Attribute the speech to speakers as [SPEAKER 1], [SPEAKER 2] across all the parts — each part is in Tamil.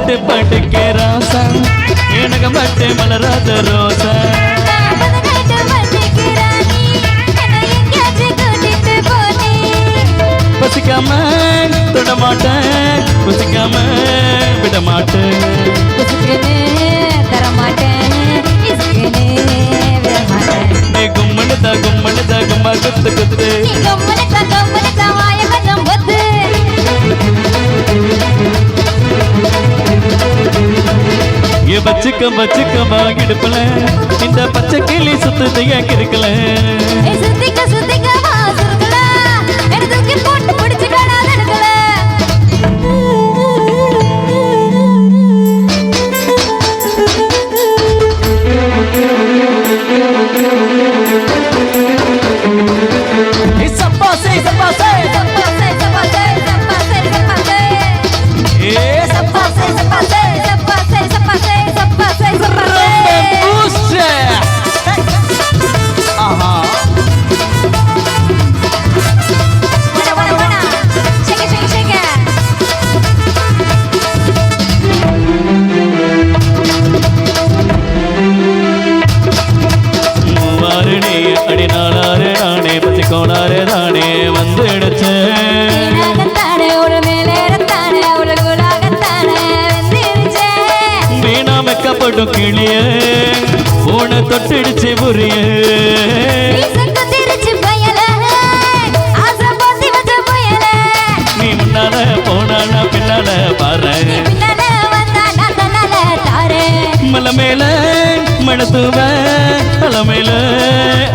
[SPEAKER 1] நட்டு படுக்கே ராசா எனக்கு மட்டும் மலராத ரோசா பசிக்காம தொட மாட்டேன் புசிக்காம விட மாட்டேன்
[SPEAKER 2] தர மாட்டேன்
[SPEAKER 1] நீ கும்மனுதா கும்மா குத்து குத்து வச்சுக்க வாங்கிடுப்பல இந்த பச்சை கிளி சுத்தத்தை ஏக்கிருக்கல கோளாறு தானே வந்து வீணா மெக்கப்படும் கிளிய போன தொட்டிடுச்சு புரிய நீ முன்னால போனால பின்னால பாரு மலை மேல மணத்துவ அல மேல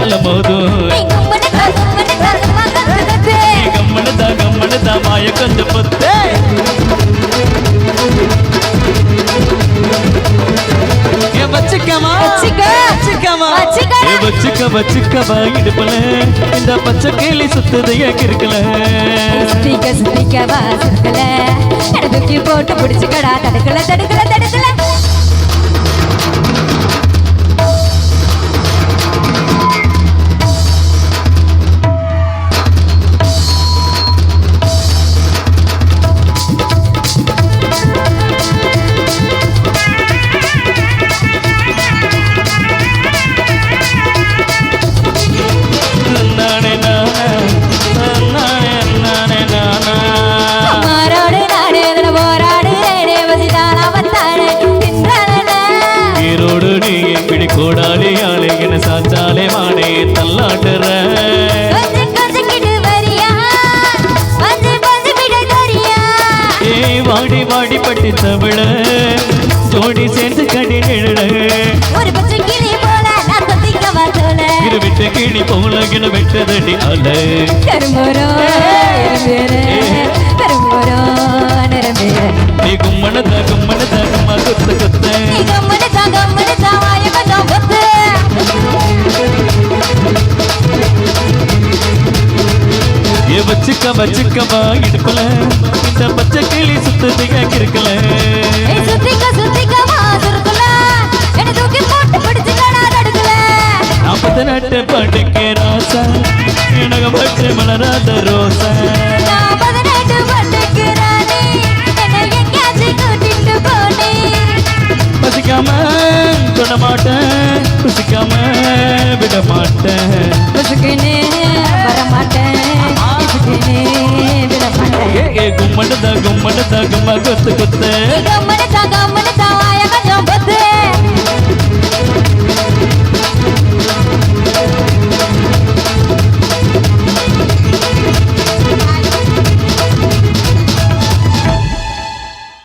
[SPEAKER 1] அலமோதும் கம்மனுதா மாய கொஞ்சம் பொத்தே வச்சுக்க வாங்கிடுப்பல இந்த பச்சை கேலி சுத்ததையா கிருக்கல
[SPEAKER 2] போட்டு பிடிச்சுக்கடா தடுக்கல
[SPEAKER 1] கோடாலி ஆளே என்ன சாச்சாலே மானே தள்ளாட்டுற வாடி வாடி பட்டி தவிழ ஜோடி சேர்ந்து கடி நிழ விட்டு கிளி போல கிண வெட்டதடி அல நீ கும்மனதா கும்மா குத்து குத்த வச்சுக்க வாங்கிடுப்பல இந்த பச்சை கிளி சுத்தத்தை கேட்கல நட்டு படுக்கே ராசா எனக்கு மட்டும் மலராத ரோசா பசிக்காம தொட மாட்டேன் புசிக்காம விட மாட்டேன் கும்மனுதா கும்மா குத்து குத்து